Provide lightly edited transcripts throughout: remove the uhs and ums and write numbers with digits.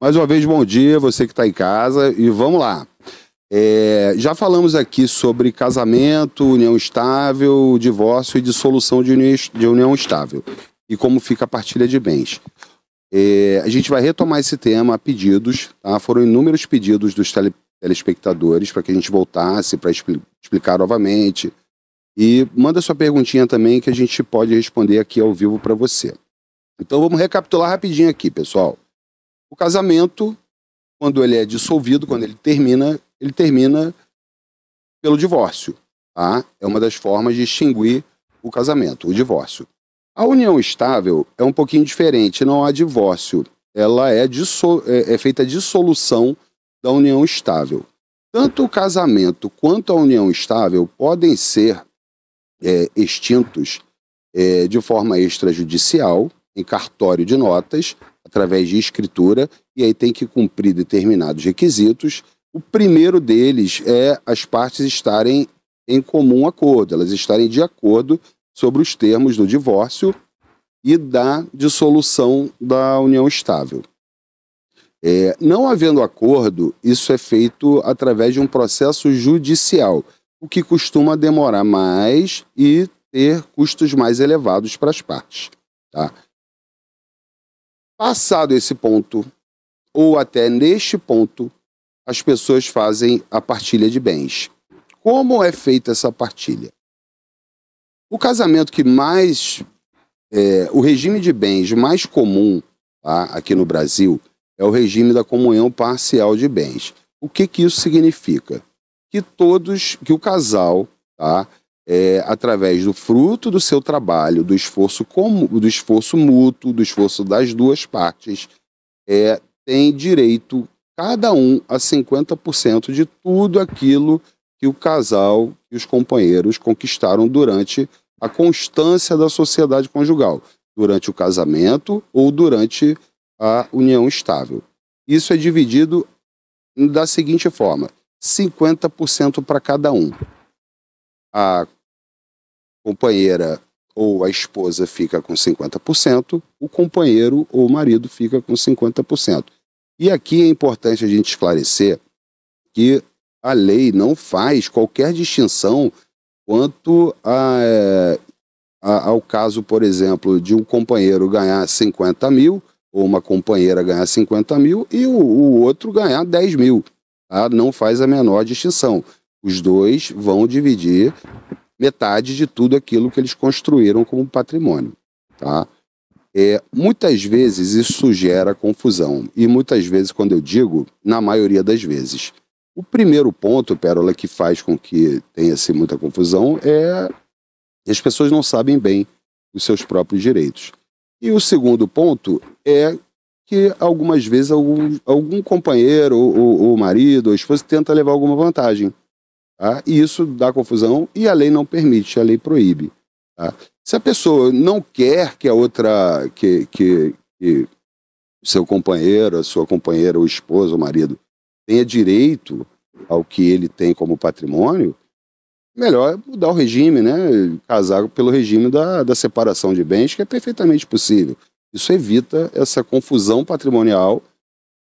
Mais uma vez, bom dia, você que está em casa, e vamos lá. Já falamos aqui sobre casamento, união estável, divórcio e dissolução de união estável, e como fica a partilha de bens. A gente vai retomar esse tema a pedidos, tá? Foram inúmeros pedidos dos telespectadores para que a gente voltasse para explicar novamente. E manda sua perguntinha também que a gente pode responder aqui ao vivo para você. Então vamos recapitular rapidinho aqui, pessoal. O casamento, quando ele é dissolvido, quando ele termina pelo divórcio, tá? É uma das formas de extinguir o casamento, o divórcio. A união estável é um pouquinho diferente, não há divórcio. Ela é feita a dissolução da união estável. Tanto o casamento quanto a união estável podem ser extintos de forma extrajudicial, em cartório de notas, através de escritura, e aí tem que cumprir determinados requisitos. O primeiro deles é as partes estarem em comum acordo, elas estarem de acordo sobre os termos do divórcio e da dissolução da união estável. Não havendo acordo, isso é feito através de um processo judicial, o que costuma demorar mais e ter custos mais elevados para as partes. Tá? Passado esse ponto, ou até neste ponto, as pessoas fazem a partilha de bens. Como é feita essa partilha? O casamento que mais... o regime de bens mais comum, tá, aqui no Brasil é o regime da comunhão parcial de bens. O que isso significa? Que o casal, tá, através do fruto do seu trabalho, do esforço mútuo, do esforço das duas partes, tem direito, cada um, a 50% de tudo aquilo que o casal e os companheiros conquistaram durante a constância da sociedade conjugal, durante o casamento ou durante a união estável. Isso é dividido da seguinte forma: 50% para cada um. A companheira ou a esposa fica com 50%, o companheiro ou o marido fica com 50%. E aqui é importante a gente esclarecer que a lei não faz qualquer distinção quanto ao caso, por exemplo, de um companheiro ganhar 50 mil, ou uma companheira ganhar 50 mil, e o outro ganhar 10 mil. Tá? Não faz a menor distinção. Os dois vão dividir metade de tudo aquilo que eles construíram como patrimônio. Tá? Muitas vezes isso gera confusão. E muitas vezes, quando eu digo, na maioria das vezes. O primeiro ponto, Pérola, que faz com que tenha-se muita confusão é que as pessoas não sabem bem os seus próprios direitos. E o segundo ponto é que algumas vezes algum companheiro ou marido ou esposa tenta levar alguma vantagem. Tá? E isso dá confusão e a lei não permite, a lei proíbe. Tá? Se a pessoa não quer que a outra, que seu companheiro, a sua companheira, o esposo, o marido, tenha direito ao que ele tem como patrimônio, melhor mudar o regime, né? Casar pelo regime da separação de bens, que é perfeitamente possível. Isso evita essa confusão patrimonial.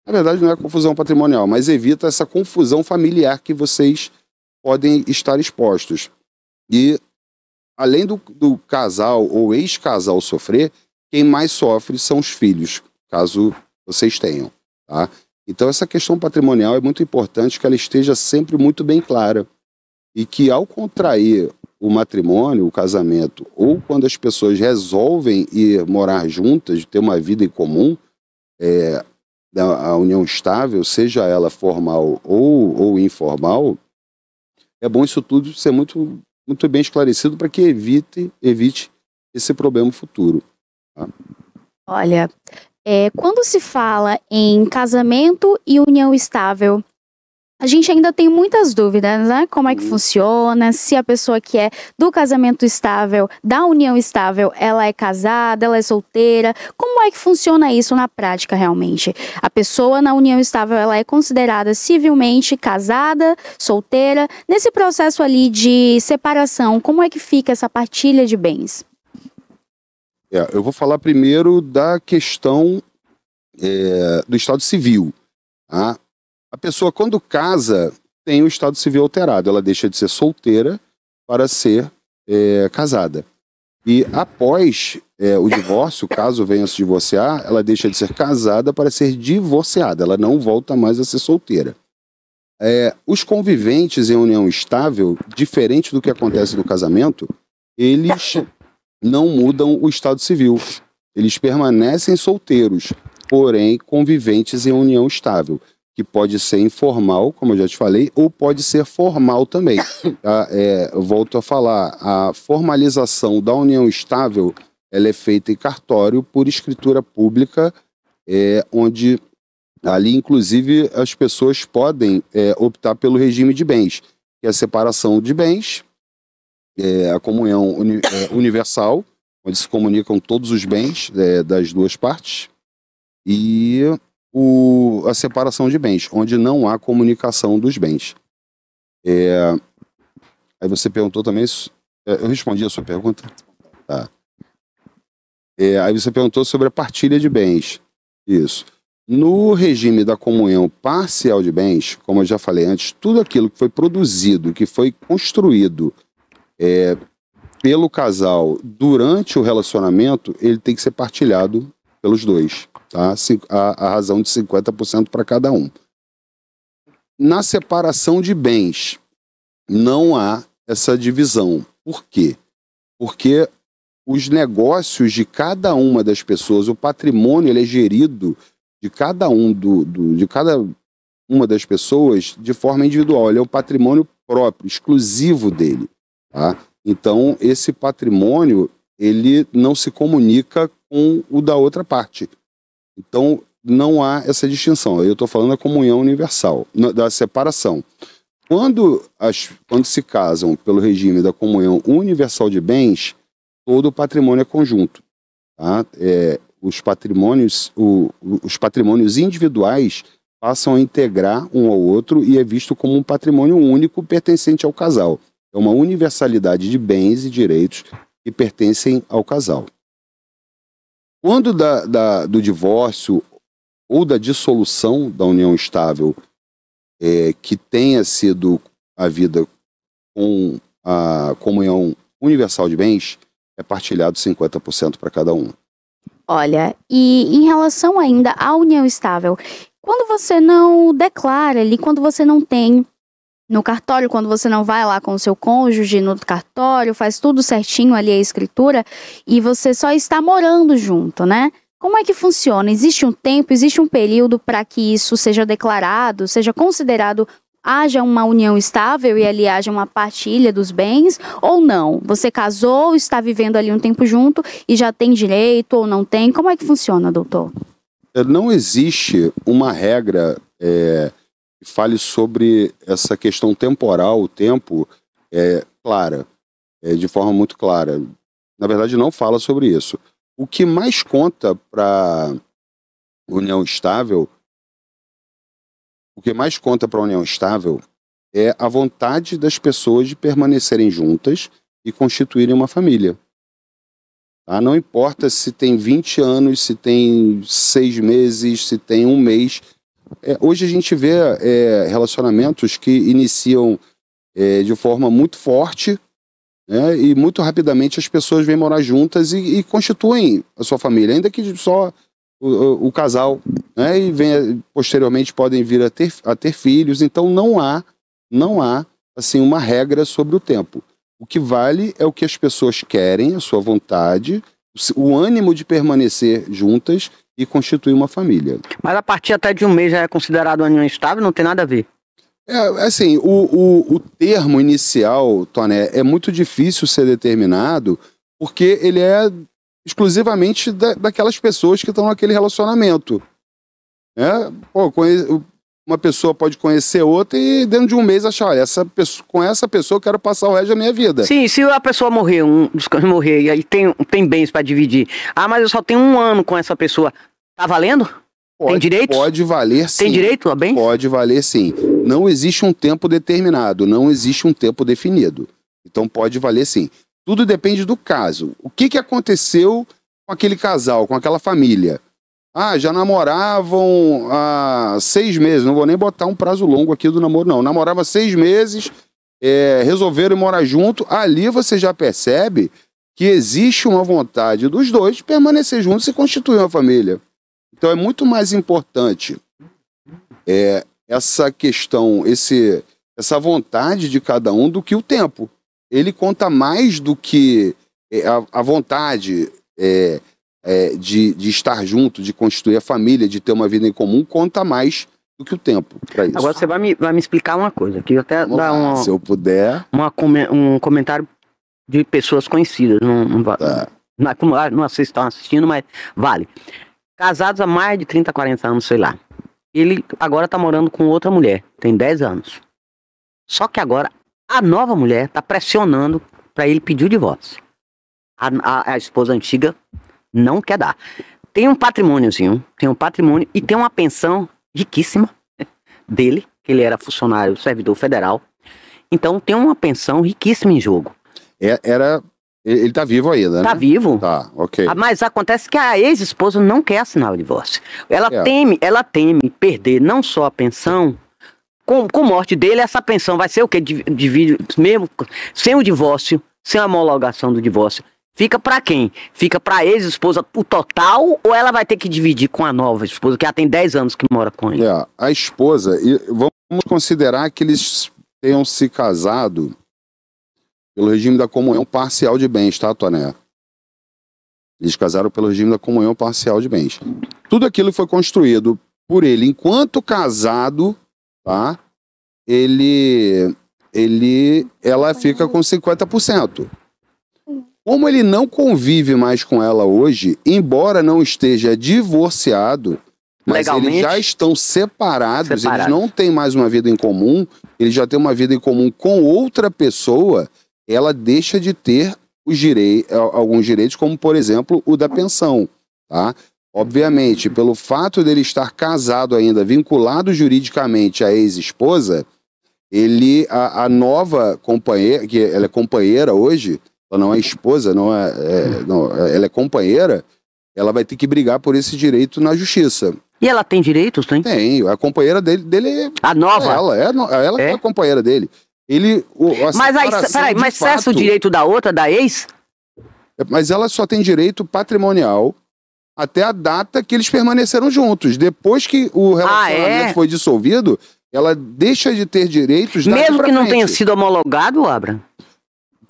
Na verdade, não é confusão patrimonial, mas evita essa confusão familiar que vocês podem estar expostos. E, além do casal ou ex-casal sofrer, quem mais sofre são os filhos, caso vocês tenham. Tá? Então, essa questão patrimonial é muito importante que ela esteja sempre muito bem clara. E que, ao contrair o matrimônio, o casamento, ou quando as pessoas resolvem ir morar juntas, ter uma vida em comum, a união estável, seja ela formal ou informal, é bom isso tudo ser muito, muito bem esclarecido para que evite esse problema futuro. Tá? Olha, quando se fala em casamento e união estável, a gente ainda tem muitas dúvidas, né? Como é que funciona, se a pessoa que é do casamento estável, da união estável, ela é casada, ela é solteira, como é que funciona isso na prática realmente? A pessoa na união estável, ela é considerada civilmente casada, solteira, nesse processo ali de separação, como é que fica essa partilha de bens? Eu vou falar primeiro da questão do Estado Civil. Tá? A pessoa, quando casa, tem o Estado Civil alterado. Ela deixa de ser solteira para ser casada. E após o divórcio, caso venha a se divorciar, ela deixa de ser casada para ser divorciada. Ela não volta mais a ser solteira. Os conviventes em união estável, diferente do que acontece no casamento, eles não mudam o estado civil. Eles permanecem solteiros, porém conviventes em união estável, que pode ser informal, como eu já te falei, ou pode ser formal também. Volto a falar, a formalização da união estável, ela é feita em cartório por escritura pública, onde ali, inclusive, as pessoas podem optar pelo regime de bens, que é a separação de bens, a comunhão universal, onde se comunicam todos os bens das duas partes, e a separação de bens, onde não há comunicação dos bens. Aí você perguntou também, eu respondi a sua pergunta? Tá. Aí você perguntou sobre a partilha de bens. Isso. No regime da comunhão parcial de bens, como eu já falei antes, tudo aquilo que foi produzido, que foi construído pelo casal durante o relacionamento, ele tem que ser partilhado pelos dois. Tá? A razão de 50% para cada um. Na separação de bens, não há essa divisão. Por quê? Porque os negócios de cada uma das pessoas, o patrimônio, ele é gerido de cada uma das pessoas de forma individual. Ele é o patrimônio próprio, exclusivo dele. Tá? Então, esse patrimônio, ele não se comunica com o da outra parte. Então, não há essa distinção. Eu estou falando da comunhão universal, da separação. Quando se casam pelo regime da comunhão universal de bens, todo o patrimônio é conjunto. Tá? Os patrimônios individuais passam a integrar um ao outro e é visto como um patrimônio único pertencente ao casal. É uma universalidade de bens e direitos que pertencem ao casal. Quando do divórcio ou da dissolução da união estável, que tenha sido a vida com a comunhão universal de bens, é partilhado 50% para cada um. Olha, e em relação ainda à união estável, quando você não declara ali, quando você não tem no cartório, quando você não vai lá com o seu cônjuge no cartório, faz tudo certinho ali a escritura, e você só está morando junto, né? Como é que funciona? Existe um tempo, existe um período para que isso seja declarado, seja considerado, haja uma união estável e ali haja uma partilha dos bens, ou não? Você casou, está vivendo ali um tempo junto e já tem direito ou não tem? Como é que funciona, doutor? Não existe uma regra que fale sobre essa questão temporal, o tempo, clara, de forma muito clara. Na verdade, não fala sobre isso. O que mais conta para união estável, é a vontade das pessoas de permanecerem juntas e constituírem uma família. Tá? Não importa se tem 20 anos, se tem 6 meses, se tem 1 mês. Hoje a gente vê relacionamentos que iniciam de forma muito forte, né, e muito rapidamente as pessoas vêm morar juntas e constituem a sua família, ainda que só o casal, né, e posteriormente podem vir a ter filhos. Então não há assim, uma regra sobre o tempo. O que vale é o que as pessoas querem, a sua vontade, o ânimo de permanecer juntas e constituir uma família. Mas a partir até de 1 mês já é considerado uma união estável? Não tem nada a ver? Assim, o termo inicial, Toné, é muito difícil ser determinado porque ele é exclusivamente daquelas pessoas que estão naquele relacionamento. Uma pessoa pode conhecer outra e dentro de 1 mês achar, olha, com essa pessoa eu quero passar o resto da minha vida. Sim, se a pessoa morrer, morrer e aí tem bens para dividir, mas eu só tenho 1 ano com essa pessoa, tá valendo? Tem direito? Pode valer sim. Tem direito a bens? Pode valer sim. Não existe um tempo determinado, não existe um tempo definido. Então pode valer sim. Tudo depende do caso. O que aconteceu com aquele casal, com aquela família? Ah, já namoravam há 6 meses. Não vou nem botar um prazo longo aqui do namoro, não. Namorava 6 meses, resolveram morar junto. Ali você já percebe que existe uma vontade dos dois de permanecer juntos e constituir uma família. Então é muito mais importante essa questão, essa vontade de cada um do que o tempo. Ele conta mais do que a vontade de estar junto, de constituir a família, de ter uma vida em comum, conta mais do que o tempo para isso. Agora você vai me explicar uma coisa, que eu até dar se eu puder. Um comentário de pessoas conhecidas. Não sei se estão assistindo, mas vale. Casados há mais de 30, 40 anos, sei lá. Ele agora tá morando com outra mulher, tem 10 anos. Só que agora a nova mulher tá pressionando para ele pedir o divórcio. A esposa antiga não quer dar. Tem um patrimôniozinho, e tem uma pensão riquíssima dele, que ele era funcionário, servidor federal. Então tem uma pensão riquíssima em jogo. Ele tá vivo ainda, né? Tá vivo. Tá, ok. Mas acontece que a ex-esposa não quer assinar o divórcio. Ela teme perder não só a pensão, com morte dele, essa pensão vai ser o quê? Divide, mesmo sem o divórcio, sem a homologação do divórcio. Fica pra quem? Fica pra ex-esposa o total, ou ela vai ter que dividir com a nova esposa, que já tem 10 anos que mora com ele? A esposa, vamos considerar que eles tenham se casado pelo regime da comunhão parcial de bens, tá, Toné? Eles casaram pelo regime da comunhão parcial de bens. Tudo aquilo foi construído por ele enquanto casado, tá? Ela fica com 50%. Como ele não convive mais com ela hoje, embora não esteja divorciado, mas legalmente, eles já estão separados, eles não têm mais uma vida em comum, eles já têm uma vida em comum com outra pessoa, ela deixa de ter alguns direitos, como por exemplo o da pensão, tá? Obviamente, pelo fato dele estar casado ainda, vinculado juridicamente à ex-esposa, a nova companheira, que ela é companheira hoje, ela não é esposa, não, ela é companheira, ela vai ter que brigar por esse direito na justiça. E ela tem direitos, tem? Tem, a companheira dele a nova? Ela que é a companheira dele. Mas aí, peraí, mas cessa o direito da outra, da ex? Mas ela só tem direito patrimonial até a data que eles permaneceram juntos. Depois que o relacionamento foi dissolvido, ela deixa de ter direitos. Mesmo que não tenha sido homologado, Abra?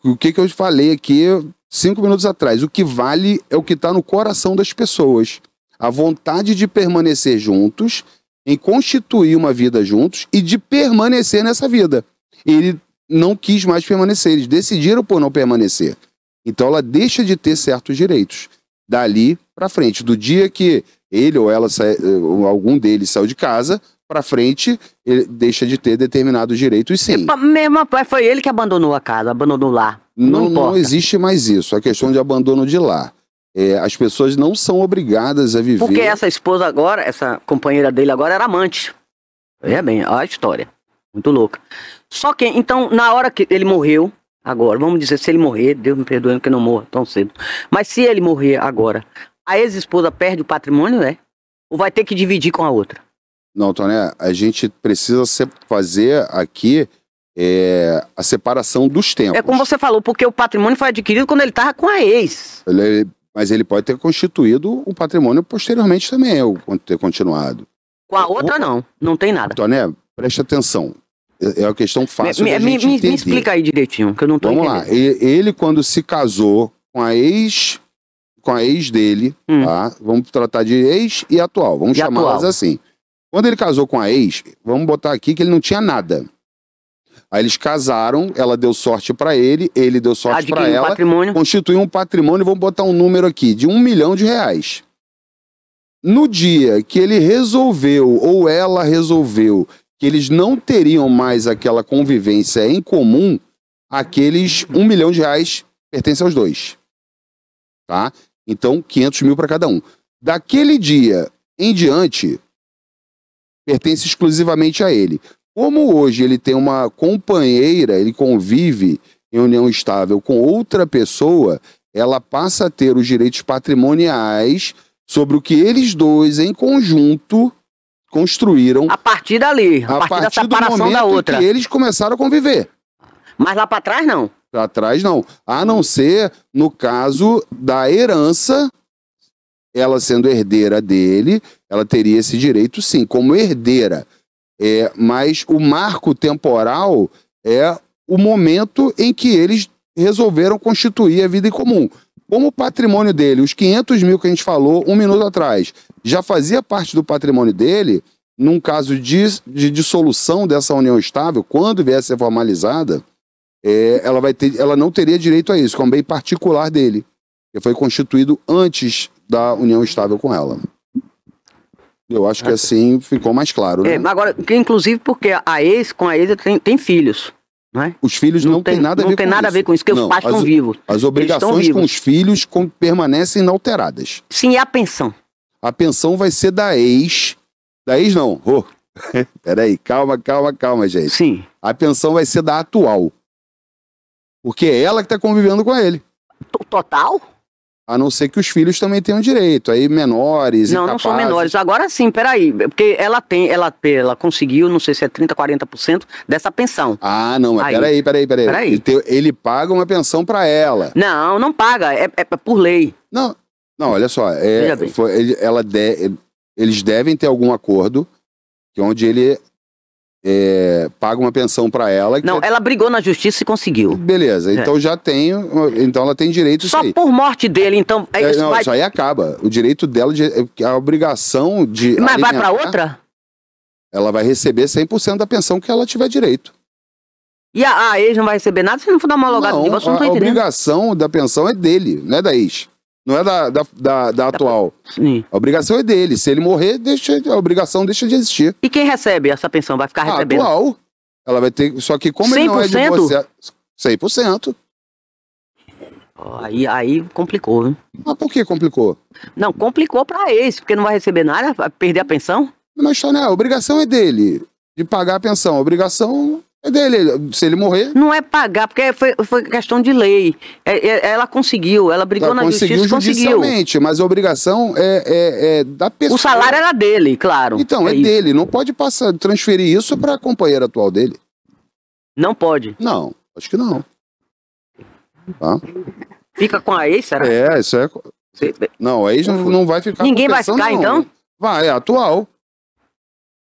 O que eu falei aqui 5 minutos atrás? O que vale é o que está no coração das pessoas. A vontade de permanecer juntos, em constituir uma vida juntos e de permanecer nessa vida. Ele não quis mais permanecer, eles decidiram por não permanecer. Então ela deixa de ter certos direitos. Dali para frente, do dia que ele ou ela, ou algum deles saiu de casa, para frente, ele deixa de ter determinados direitos, sim. Foi ele que abandonou a casa, abandonou lá. Não existe mais isso, a questão de abandono de lar. As pessoas não são obrigadas a viver... Porque essa esposa agora, essa companheira dele agora era amante. Olha bem, olha a história. Muito louca. Só que, então, na hora que ele morreu, agora, vamos dizer, se ele morrer, Deus me perdoe que eu não morra tão cedo, mas se ele morrer agora, a ex-esposa perde o patrimônio, ou vai ter que dividir com a outra? Não, Toné, a gente precisa fazer aqui a separação dos tempos. É como você falou, porque o patrimônio foi adquirido quando ele estava com a ex. Mas ele pode ter constituído o patrimônio posteriormente também, ou ter continuado. Com a outra não tem nada. Toné, preste atenção. É uma questão fácil de a gente entender. Me explica aí direitinho, que eu não tô entendendo. Vamos lá, ele quando se casou com a ex dele, tá? Vamos tratar de ex e atual, vamos chamá-las assim. Quando ele casou com a ex, vamos botar aqui que ele não tinha nada. Aí eles casaram, ela deu sorte pra ele deu sorte pra ela, constituiu um patrimônio, vamos botar um número aqui, de R$1 milhão. No dia que ele resolveu, ou ela resolveu, que eles não teriam mais aquela convivência em comum, aqueles R$1 milhão pertencem aos dois. Tá? Então, 500 mil para cada um. Daquele dia em diante, pertence exclusivamente a ele. Como hoje ele tem uma companheira, ele convive em união estável com outra pessoa, ela passa a ter os direitos patrimoniais sobre o que eles dois, em conjunto, construíram A partir dali, a partir da separação do momento da outra. em que eles começaram a conviver. Mas lá pra trás, não. Para trás, não. A não ser no caso da herança, ela sendo herdeira dele, ela teria esse direito, sim, como herdeira. Mas o marco temporal é o momento em que eles resolveram constituir a vida em comum. Como o patrimônio dele, os 500 mil que a gente falou 1 minuto atrás, já fazia parte do patrimônio dele, num caso de dissolução dessa união estável, quando vier a ser formalizada, ela não teria direito a isso, que é um bem particular dele, que foi constituído antes da união estável com ela. Eu acho que assim ficou mais claro, né? Agora, inclusive porque com a ex tem filhos, não é? Os filhos não têm nada a ver com isso. Não tem nada a ver com isso, porque os pais estão vivos. As obrigações com os filhos permanecem inalteradas. Sim, e a pensão? A pensão vai ser da ex. Da ex não. Peraí, calma, gente. Sim. A pensão vai ser da atual. Porque é ela que está convivendo com ele. Total? A não ser que os filhos também tenham direito. Aí menores, não são menores. Agora sim, peraí. Porque ela conseguiu, não sei se é 30%, 40% dessa pensão. Ah, não, mas peraí. Ele paga uma pensão para ela. Não paga. É por lei. Não, olha só. Eles devem ter algum acordo onde ele paga uma pensão para ela. Não, ela brigou na justiça e conseguiu. Beleza, então então ela tem direito só aí. Por morte dele, então... Isso aí acaba. O direito dela, a obrigação de... Mas vai para outra? Ela vai receber 100% da pensão que ela tiver direito. E a ex não vai receber nada se não for dar uma homologada de divórcio? Não tô entendendo. A obrigação da pensão é dele, não é da ex. Não é da atual. Sim. A obrigação é dele. Se ele morrer, a obrigação deixa de existir. E quem recebe essa pensão vai ficar recebendo? Atual. Ela vai ter... Só que como 100%? Ele não é divorciado... 100%. Aí complicou, viu? Mas por que complicou? Não, complicou pra ex, porque não vai receber nada, vai perder a pensão. Mas, né, a obrigação é dele, de pagar a pensão. A obrigação é dele, se ele morrer... Não é pagar, porque foi questão de lei. Ela conseguiu, ela brigou na justiça e conseguiu. Judicialmente, mas a obrigação é da pessoa. O salário era dele, claro. Então, é dele, não pode transferir isso para a companheira atual dele. Não pode? Não, acho que não. Tá? Fica com a ex, será? Isso é... Não, a ex não vai ficar Ninguém com pensão, vai ficar, não. Então? Vai, é atual.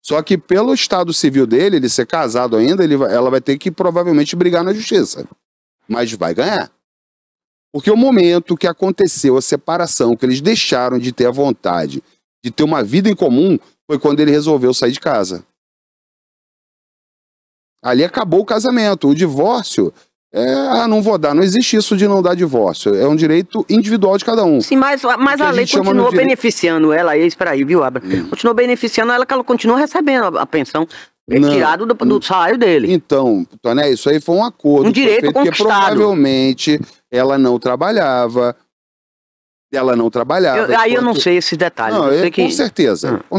Só que pelo estado civil dele, ele ser casado ainda, ela vai ter que provavelmente brigar na justiça. Mas vai ganhar. Porque o momento que aconteceu a separação, que eles deixaram de ter a vontade de ter uma vida em comum, foi quando ele resolveu sair de casa. Ali acabou o casamento. O divórcio... não vou dar. Não existe isso de não dar divórcio. É um direito individual de cada um. Sim, mas a lei continua beneficiando ela. Espera aí, viu, Abra? Continua beneficiando ela, que ela continua recebendo a pensão. Tirado do salário dele. Então, Toné, isso aí foi um acordo. Um direito conquistado. Porque provavelmente ela não trabalhava. Aí eu não sei esses detalhes. Não, eu sei que... Com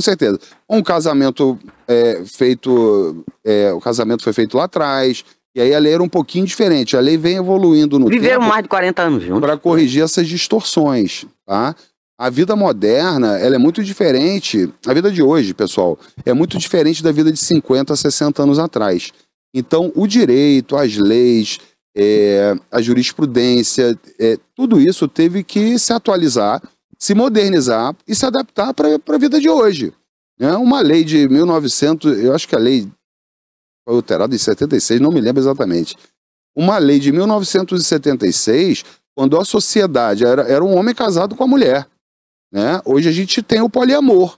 certeza. Um casamento o casamento foi feito lá atrás. E aí a lei era um pouquinho diferente. A lei vem evoluindo no tempo. Viveram mais de 40 anos juntos. Para corrigir essas distorções, tá? A vida moderna, ela é muito diferente. A vida de hoje, pessoal, é muito diferente da vida de 50, 60 anos atrás. Então, o direito, as leis, a jurisprudência, tudo isso teve que se atualizar, se modernizar e se adaptar para a vida de hoje. Uma lei de 1900, eu acho que a lei foi alterada em 76, não me lembro exatamente. Uma lei de 1976, quando a sociedade era um homem casado com a mulher. Hoje a gente tem o poliamor.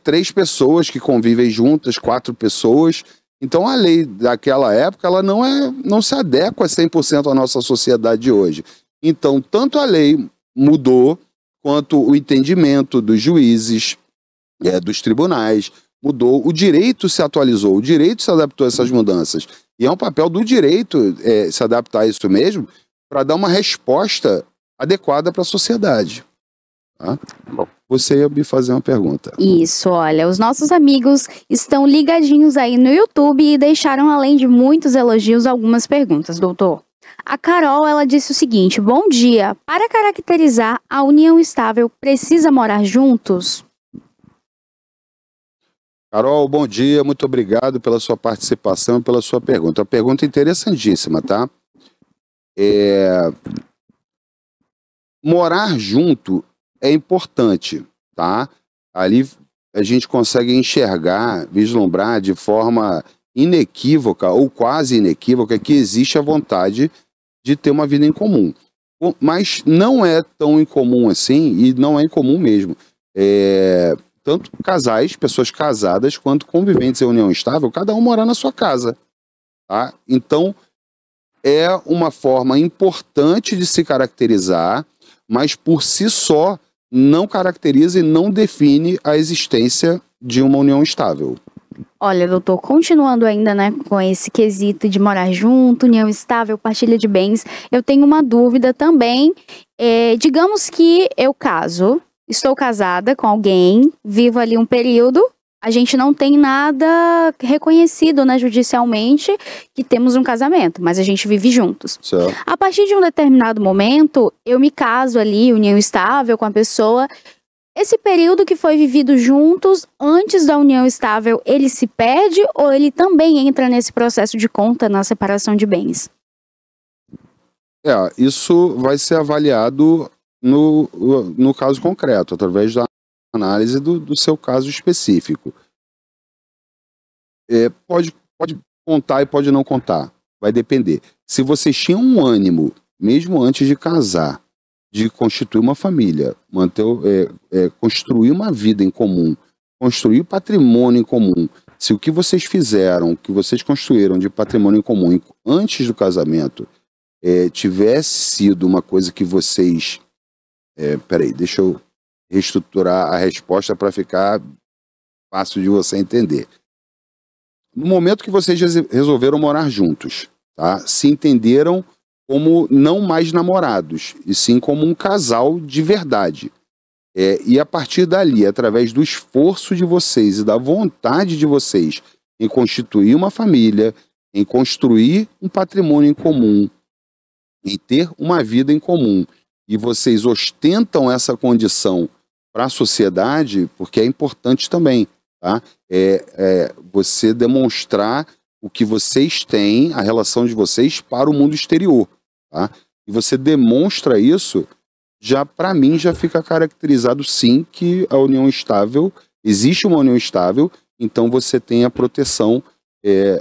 3 pessoas que convivem juntas, 4 pessoas. Então a lei daquela época ela não se adequa 100% à nossa sociedade de hoje. Então tanto a lei mudou, quanto o entendimento dos juízes, dos tribunais, mudou, o direito se atualizou, o direito se adaptou a essas mudanças. E é um papel do direito se adaptar a isso mesmo, para dar uma resposta adequada para a sociedade. Tá? Bom. Você ia me fazer uma pergunta. Isso, olha, os nossos amigos estão ligadinhos aí no YouTube e deixaram, além de muitos elogios, algumas perguntas, doutor. A Carol, ela disse o seguinte: bom dia, para caracterizar a união estável, precisa morar juntos? Carol, bom dia, muito obrigado pela sua participação e pela sua pergunta. Uma pergunta interessantíssima, tá? Morar junto é importante, tá? Ali a gente consegue enxergar, vislumbrar de forma inequívoca ou quase inequívoca que existe a vontade de ter uma vida em comum. Mas não é tão incomum assim, e não é incomum mesmo. Tanto casais, pessoas casadas, quanto conviventes em união estável, cada um morar na sua casa. Tá? Então, é uma forma importante de se caracterizar, mas por si só não caracteriza e não define a existência de uma união estável. Olha, doutor, continuando ainda, né, com esse quesito de morar junto, união estável, partilha de bens, eu tenho uma dúvida também. Digamos que eu caso, estou casada com alguém, vivo ali um período, a gente não tem nada reconhecido, né, judicialmente que temos um casamento, mas a gente vive juntos. Certo. A partir de um determinado momento, eu me caso ali, união estável com a pessoa. Esse período que foi vivido juntos, antes da união estável, ele se perde ou ele também entra nesse processo de conta na separação de bens? Isso vai ser avaliado no caso concreto, através da análise do seu caso específico. Pode contar e pode não contar, vai depender. Se vocês tinham um ânimo, mesmo antes de casar, de constituir uma família, construir uma vida em comum, construir patrimônio em comum. Se o que vocês fizeram, o que vocês construíram de patrimônio em comum antes do casamento tivesse sido uma coisa que vocês... peraí, deixa eu reestruturar a resposta para ficar fácil de você entender. No momento que vocês resolveram morar juntos, tá? Se entenderam como não mais namorados, e sim como um casal de verdade. E a partir dali, através do esforço de vocês e da vontade de vocês em constituir uma família, em construir um patrimônio em comum, em ter uma vida em comum, e vocês ostentam essa condição para a sociedade, porque é importante também, tá? Você demonstrar o que vocês têm, a relação de vocês para o mundo exterior. Tá? E você demonstra isso, para mim já fica caracterizado sim que a união estável, existe uma união estável, então você tem a proteção,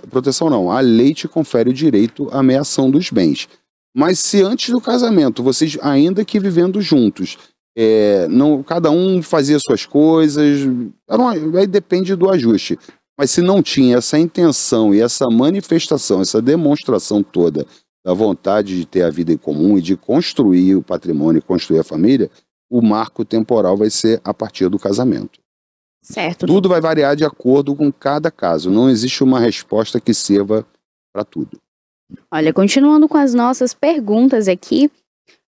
proteção não, a lei te confere o direito à meação dos bens. Mas se antes do casamento, vocês ainda que vivendo juntos, cada um fazia suas coisas, aí depende do ajuste. Mas se não tinha essa intenção e essa manifestação, essa demonstração toda da vontade de ter a vida em comum e de construir o patrimônio e construir a família, o marco temporal vai ser a partir do casamento. Certo. Tudo vai variar de acordo com cada caso. Não existe uma resposta que sirva para tudo. Olha, continuando com as nossas perguntas aqui,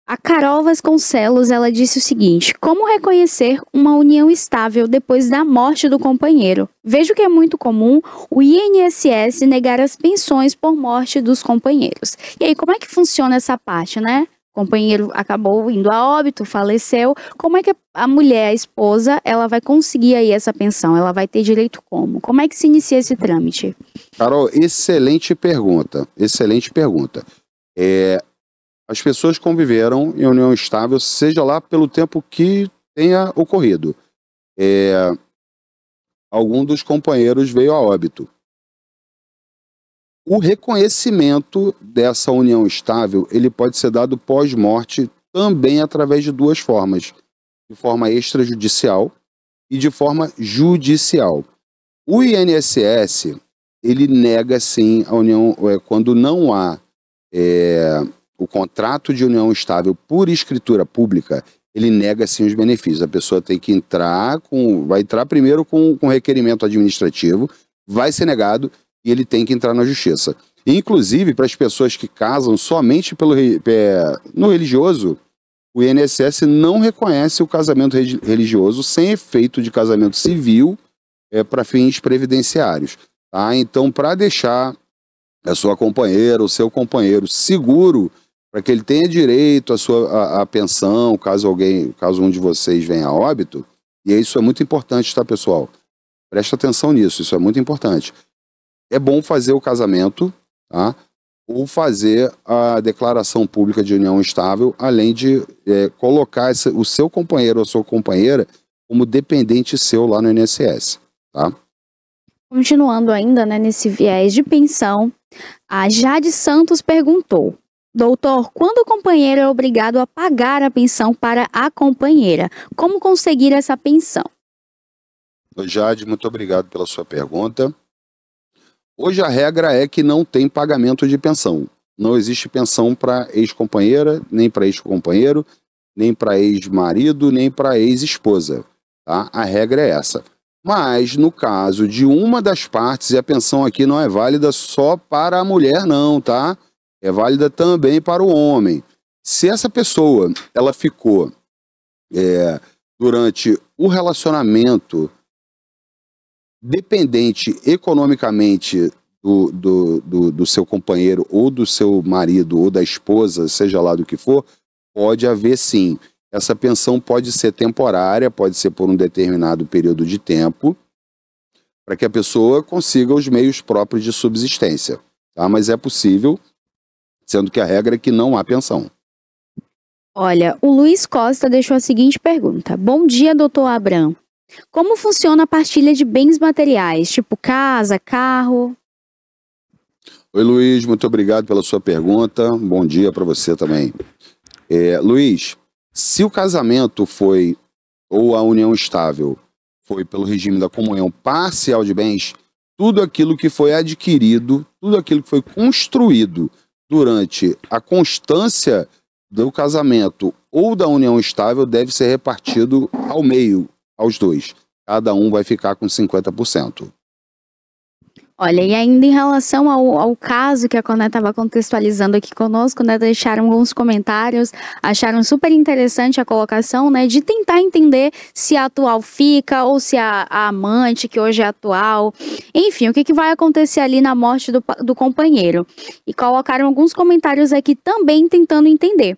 a Carol Vasconcelos, ela disse o seguinte: como reconhecer uma união estável depois da morte do companheiro? Vejo que é muito comum o INSS negar as pensões por morte dos companheiros. E aí, como é que funciona essa parte, né? O companheiro acabou indo a óbito, faleceu. Como é que a mulher, a esposa, ela vai conseguir aí essa pensão? Ela vai ter direito como? Como é que se inicia esse trâmite? Carol, excelente pergunta. Excelente pergunta. As pessoas conviveram em união estável, seja lá pelo tempo que tenha ocorrido. Algum dos companheiros veio a óbito. O reconhecimento dessa união estável, ele pode ser dado pós-morte também através de duas formas. De forma extrajudicial e de forma judicial. O INSS, ele nega sim a união, quando não há o contrato de união estável por escritura pública, ele nega sim os benefícios. A pessoa tem que vai entrar primeiro com requerimento administrativo, vai ser negado e ele tem que entrar na justiça. Inclusive, para as pessoas que casam somente no religioso, o INSS não reconhece o casamento religioso sem efeito de casamento civil para fins previdenciários. Tá? Então, para deixar a sua companheira, o seu companheiro seguro para que ele tenha direito à pensão, caso um de vocês venha a óbito. E isso é muito importante, tá, pessoal? Presta atenção nisso, isso é muito importante. É bom fazer o casamento, tá? Ou fazer a declaração pública de união estável, além de colocar o seu companheiro ou a sua companheira como dependente seu lá no INSS, tá? Continuando ainda, né, nesse viés de pensão, a Jade Santos perguntou: doutor, quando o companheiro é obrigado a pagar a pensão para a companheira, como conseguir essa pensão? Jade, muito obrigado pela sua pergunta. Hoje a regra é que não tem pagamento de pensão. Não existe pensão para ex-companheira, nem para ex-companheiro, nem para ex-marido, nem para ex-esposa, tá? A regra é essa. Mas, no caso de uma das partes, e a pensão aqui não é válida só para a mulher, não, tá? É válida também para o homem. Se essa pessoa, ela ficou durante o relacionamento dependente economicamente do seu companheiro, ou do seu marido, ou da esposa, seja lá do que for, pode haver sim. Essa pensão pode ser temporária, pode ser por um determinado período de tempo, para que a pessoa consiga os meios próprios de subsistência, tá? Mas é possível, sendo que a regra é que não há pensão. Olha, o Luiz Costa deixou a seguinte pergunta: bom dia, doutor Abrão. Como funciona a partilha de bens materiais, tipo casa, carro? Oi, Luiz, muito obrigado pela sua pergunta. Bom dia para você também. Luiz, se o casamento foi, ou a união estável, foi pelo regime da comunhão parcial de bens, tudo aquilo que foi adquirido, tudo aquilo que foi construído durante a constância do casamento ou da união estável deve ser repartido ao meio, aos dois. Cada um vai ficar com 50%. Olha, e ainda em relação ao caso que a Coné estava contextualizando aqui conosco, né, deixaram alguns comentários, acharam super interessante a colocação, né, de tentar entender se a atual fica ou se a amante, que hoje é atual, enfim, o que vai acontecer ali na morte do companheiro. E colocaram alguns comentários aqui também tentando entender.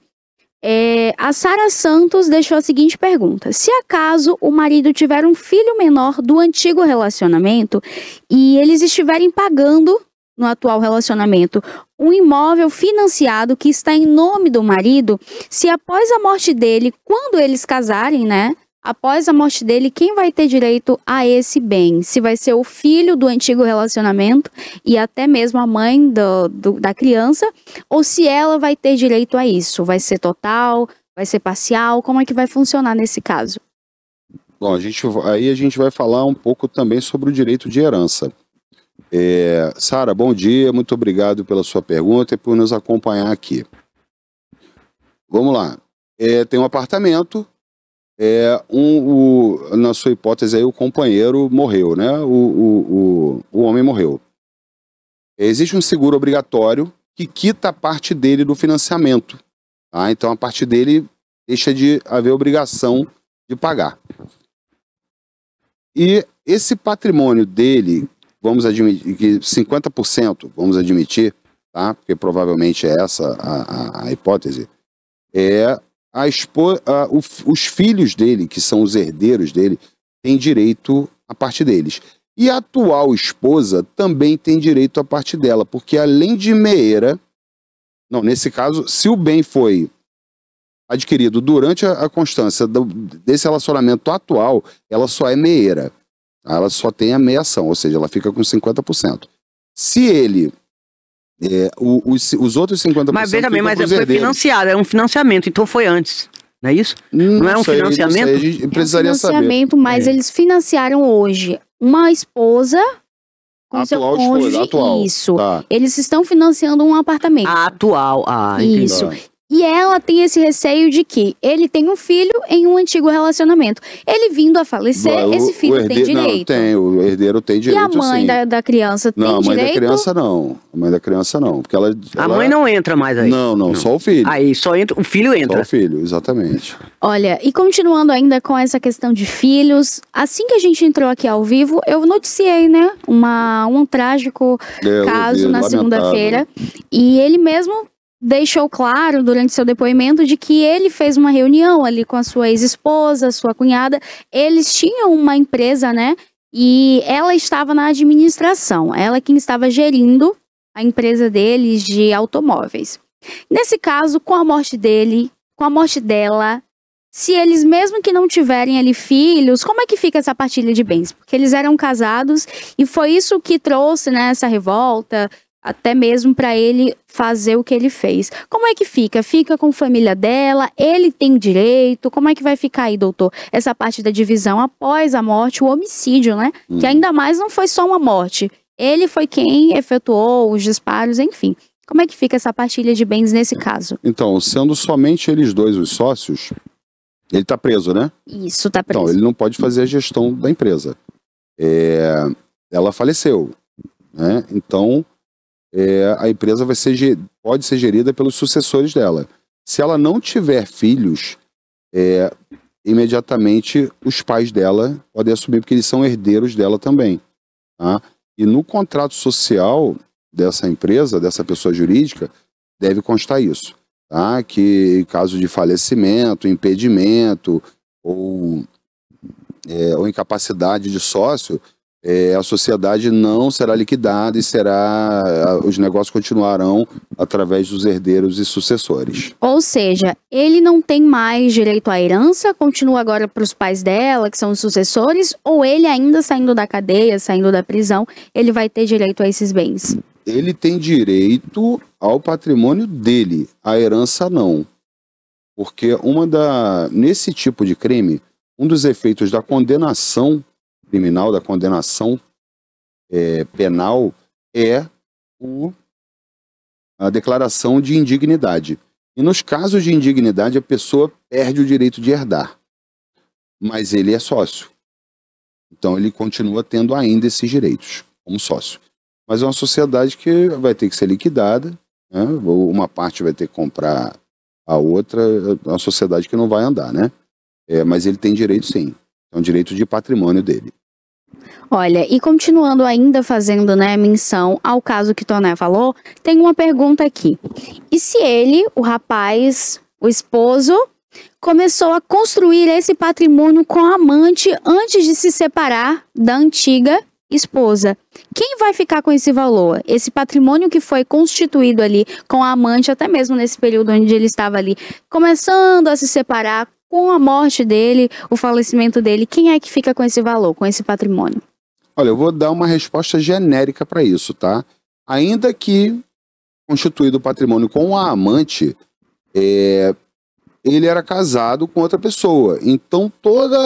A Sara Santos deixou a seguinte pergunta: se acaso o marido tiver um filho menor do antigo relacionamento e eles estiverem pagando no atual relacionamento um imóvel financiado que está em nome do marido, se após a morte dele, quando eles casarem, né? Após a morte dele, quem vai ter direito a esse bem? Se vai ser o filho do antigo relacionamento e até mesmo a mãe da criança, ou se ela vai ter direito a isso? Vai ser total? Vai ser parcial? Como é que vai funcionar nesse caso? Bom, aí a gente vai falar um pouco também sobre o direito de herança. Sara, bom dia, muito obrigado pela sua pergunta e por nos acompanhar aqui. Vamos lá. Tem um apartamento. Na sua hipótese aí, o companheiro morreu, né? O homem morreu. Existe um seguro obrigatório que quita a parte dele do financiamento, tá? Então a parte dele deixa de haver obrigação de pagar. E esse patrimônio dele, vamos admitir que 50%, vamos admitir, tá? Porque provavelmente é essa a hipótese, os filhos dele, que são os herdeiros dele, têm direito à parte deles. E a atual esposa também tem direito à parte dela, porque além de meera, nesse caso, se o bem foi adquirido durante a constância desse relacionamento atual, ela só é meera. Ela só tem a meiação, ou seja, ela fica com 50%. Se ele... os outros 50%... Mas veja bem, mas foi financiado, é um financiamento, então foi antes, não é isso? Não é um financiamento? Não sei, a gente precisaria financiamento, saber. Mas eles financiaram hoje uma esposa com seu cônjuge. Atual. Isso. Tá. Eles estão financiando um apartamento. A atual. Isso. Tá. E ela tem esse receio de que ele tem um filho em um antigo relacionamento. Ele vindo a falecer, esse filho tem direito. Não, tem, o herdeiro tem direito, sim. E a mãe da criança tem direito? Não, a mãe da criança não. A mãe da criança não, porque a mãe não entra mais aí. Não, só o filho. Aí só entra, o filho entra. Só o filho, exatamente. Olha, e continuando ainda com essa questão de filhos, assim que a gente entrou aqui ao vivo, eu noticiei, né, um trágico caso na segunda-feira. E ele mesmo deixou claro durante seu depoimento de que ele fez uma reunião ali com a sua ex-esposa, sua cunhada. Eles tinham uma empresa, né? E ela estava na administração. Ela quem estava gerindo a empresa deles de automóveis. Nesse caso, com a morte dele, com a morte dela, se eles mesmo que não tiverem ali filhos, como é que fica essa partilha de bens? Porque eles eram casados e foi isso que trouxe, né, essa revolta, até mesmo para ele fazer o que ele fez. Como é que fica? Fica com a família dela? Ele tem direito? Como é que vai ficar aí, doutor? Essa parte da divisão após a morte, o homicídio, né? Que ainda mais não foi só uma morte. Ele foi quem efetuou os disparos, enfim. Como é que fica essa partilha de bens nesse caso? Então, sendo somente eles dois os sócios, ele está preso, né? Isso, está preso. Então, ele não pode fazer a gestão da empresa. Ela faleceu, né? Então, a empresa pode ser gerida pelos sucessores dela. Se ela não tiver filhos, imediatamente os pais dela podem assumir, porque eles são herdeiros dela também. Tá? E no contrato social dessa empresa, dessa pessoa jurídica, deve constar isso. Tá? Que em caso de falecimento, impedimento ou incapacidade de sócio, a sociedade não será liquidada e os negócios continuarão através dos herdeiros e sucessores. Ou seja, ele não tem mais direito à herança, continua agora para os pais dela, que são os sucessores, ou ele ainda saindo da cadeia, saindo da prisão, ele vai ter direito a esses bens? Ele tem direito ao patrimônio dele, a herança não. Porque nesse tipo de crime, um dos efeitos da condenação criminal, da condenação penal, é a declaração de indignidade. E nos casos de indignidade, a pessoa perde o direito de herdar. Mas ele é sócio. Então ele continua tendo ainda esses direitos, como sócio. Mas é uma sociedade que vai ter que ser liquidada, né? Uma parte vai ter que comprar a outra, é uma sociedade que não vai andar, né? Mas ele tem direito sim, é um direito de patrimônio dele. Olha, e continuando ainda fazendo, né, menção ao caso que Toné falou, tem uma pergunta aqui. E se ele, o rapaz, o esposo, começou a construir esse patrimônio com a amante antes de se separar da antiga esposa? Quem vai ficar com esse valor? Esse patrimônio que foi constituído ali com a amante, até mesmo nesse período onde ele estava ali, começando a se separar, com a morte dele, o falecimento dele, quem é que fica com esse valor, com esse patrimônio? Olha, eu vou dar uma resposta genérica para isso, tá? Ainda que constituído o patrimônio com a amante, ele era casado com outra pessoa. Então toda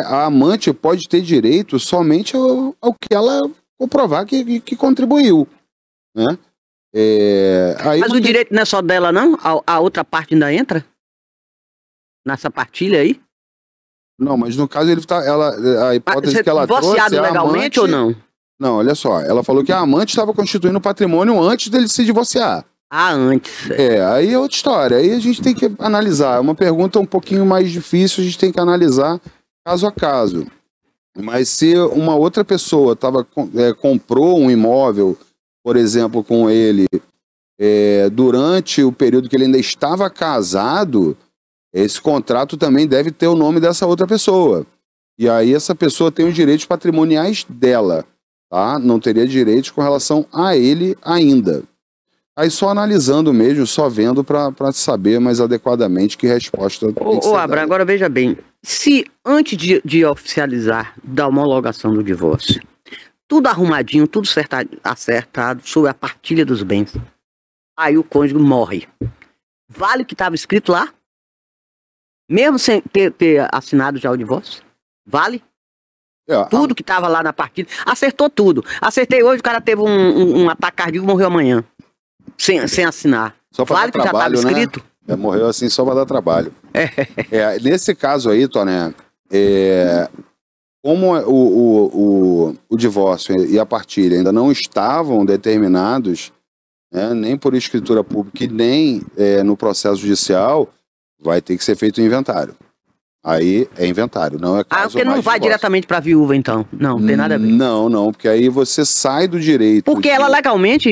a amante pode ter direito somente ao que ela comprovar que contribuiu, né? Mas o direito não é só dela, não? A outra parte ainda entra? Nessa partilha aí? Não, mas no caso a hipótese que ela trouxe... Divorciado legalmente ou não? Não, olha só, ela falou que a amante estava constituindo o patrimônio antes dele se divorciar. Antes. Aí é outra história, aí a gente tem que analisar, é uma pergunta um pouquinho mais difícil, a gente tem que analisar caso a caso. Mas se uma outra pessoa comprou um imóvel, por exemplo, com ele, durante o período que ele ainda estava casado, esse contrato também deve ter o nome dessa outra pessoa. E aí essa pessoa tem os direitos patrimoniais dela, tá? Não teria direitos com relação a ele ainda. Aí só analisando mesmo, só vendo para saber mais adequadamente que resposta tem que ser Abra, agora veja bem, se antes de oficializar da homologação do divórcio, tudo arrumadinho, tudo acertado sobre a partilha dos bens, aí o cônjuge morre, vale o que estava escrito lá? Mesmo sem ter assinado já o divórcio? Vale? Tudo que estava lá na partilha. Acertou tudo. Acertei hoje, o cara teve um ataque cardíaco e morreu amanhã. Sem assinar. Só para Vale dar que já estava trabalho, escrito. Né? Morreu assim só para dar trabalho. Nesse caso aí, Toné, como o divórcio e a partilha ainda não estavam determinados, né, nem por escritura pública e nem no processo judicial, vai ter que ser feito o inventário. Aí é inventário, não é caso porque não mais vai divórcio. diretamente para a viúva, então. Não tem nada a ver. Não, porque aí você sai do direito. Porque ela legalmente,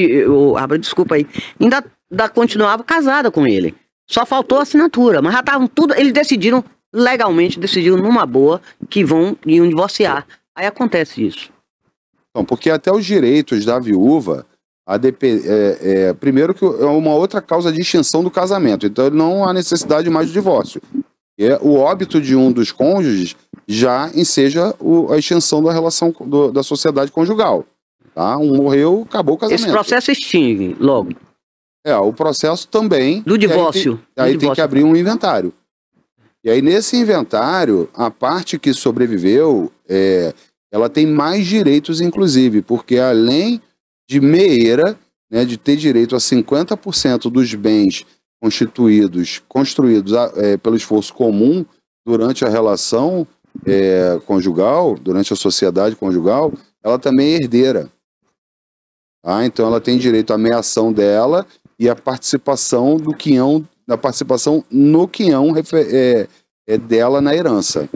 desculpa aí, ainda continuava casada com ele. Só faltou a assinatura, mas já estavam tudo, eles decidiram numa boa que iam divorciar. Aí acontece isso. Então, porque até os direitos da viúva, primeiro que é uma outra causa de extinção do casamento, então não há necessidade mais de divórcio. O óbito de um dos cônjuges já enseja a extinção da relação da sociedade conjugal. Tá? Um morreu, acabou o casamento. Esse processo extingue logo. O processo também... Do divórcio. Aí tem que abrir um inventário. E aí nesse inventário, a parte que sobreviveu, ela tem mais direitos, inclusive, porque além de meeira, né, de ter direito a 50% dos bens construídos pelo esforço comum durante a relação conjugal, durante a sociedade conjugal, ela também é herdeira. Tá? Então ela tem direito à meação dela e a participação do quinhão, da participação no quinhão dela na herança.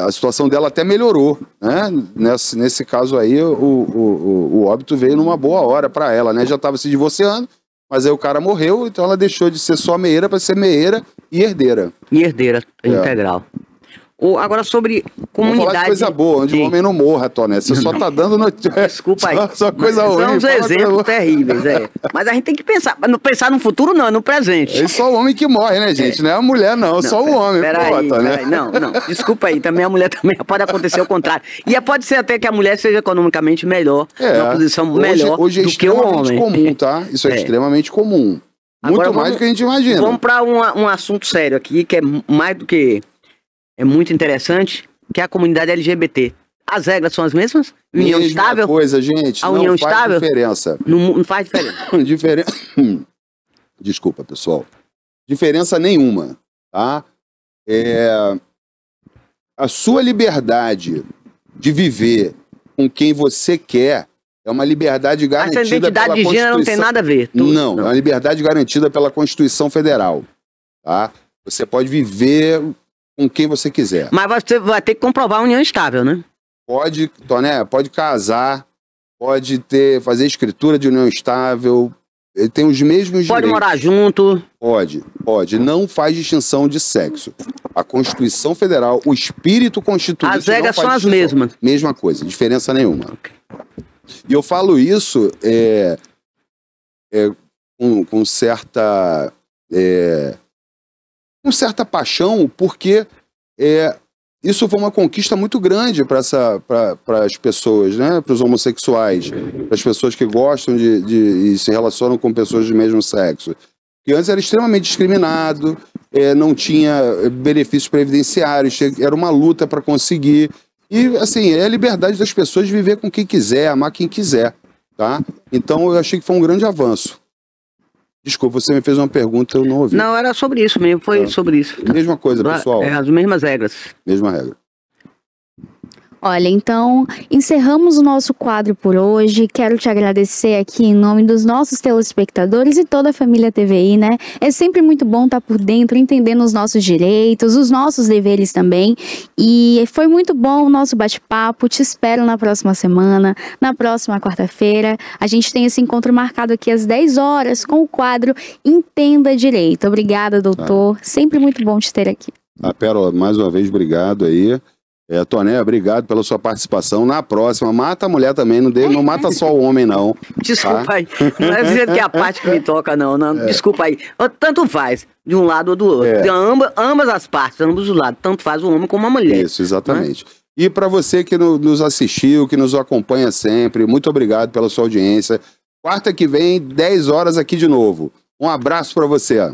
A situação dela até melhorou, né? Nesse caso aí, o óbito veio numa boa hora para ela, né? Já estava se divorciando, mas aí o cara morreu, então ela deixou de ser só meeira para ser meeira e herdeira. E herdeira integral. Agora sobre comunidade... Vamos falar de coisa boa, onde o homem não morra, Toné. Você só tá dando notícia. Desculpa aí. Só coisa ruim. São uns exemplos terríveis, Mas a gente tem que pensar. Não pensar no futuro, não, é no presente. É só o homem que morre, né, gente? Não é a mulher, não. Só o homem. Peraí. Não. Desculpa aí. Também a mulher também pode acontecer o contrário. E pode ser até que a mulher seja economicamente melhor, numa posição melhor hoje do que o homem. Comum, tá? Isso é extremamente comum. Agora, mais do que a gente imagina. Vamos para um assunto sério aqui, que é mais do que... É muito interessante, que é a comunidade LGBT. As regras são as mesmas? União estável? Coisa, gente. A união estável? Diferença. Não faz diferença. Desculpa, pessoal. Diferença nenhuma, tá? A sua liberdade de viver com quem você quer é uma liberdade garantida pela Constituição. Essa identidade de gênero não tem nada a ver. Não, é uma liberdade garantida pela Constituição Federal, tá? Você pode viver com quem você quiser. Mas você vai ter que comprovar a união estável, né? Pode, Toné, pode casar, pode fazer escritura de união estável, ele tem os mesmos direitos. Pode morar junto. Pode. Não faz distinção de sexo. A Constituição Federal, o espírito constituinte... As regras são as mesmas. Mesma coisa, diferença nenhuma. Okay. E eu falo isso com certa paixão, porque isso foi uma conquista muito grande para as pessoas, né? Para os homossexuais, para as pessoas que gostam e se relacionam com pessoas do mesmo sexo. Porque antes era extremamente discriminado, não tinha benefícios previdenciários, era uma luta para conseguir. E, assim, é a liberdade das pessoas de viver com quem quiser, amar quem quiser, tá? Então, eu achei que foi um grande avanço. Desculpa, você me fez uma pergunta, eu não ouvi. Não, era sobre isso mesmo, sobre isso. Mesma coisa, pessoal. As mesmas regras. Mesma regra. Olha, então, encerramos o nosso quadro por hoje. Quero te agradecer aqui em nome dos nossos telespectadores e toda a família TVI, né? É sempre muito bom estar por dentro, entendendo os nossos direitos, os nossos deveres também. E foi muito bom o nosso bate-papo. Te espero na próxima semana, na próxima quarta-feira. A gente tem esse encontro marcado aqui às 10 horas com o quadro Entenda Direito. Obrigada, doutor. Sempre muito bom te ter aqui. Pérola, mais uma vez, obrigado aí. Toné, obrigado pela sua participação. Na próxima, mata a mulher também, não mata só o homem, não. Desculpa aí, não é dizer que é a parte que me toca, não. Desculpa aí. Tanto faz, de um lado ou do outro. Ambas as partes, ambos os lados. Tanto faz o homem como a mulher. Isso, exatamente. Né? E para você que nos assistiu, que nos acompanha sempre, muito obrigado pela sua audiência. Quarta que vem, 10 horas aqui de novo. Um abraço para você.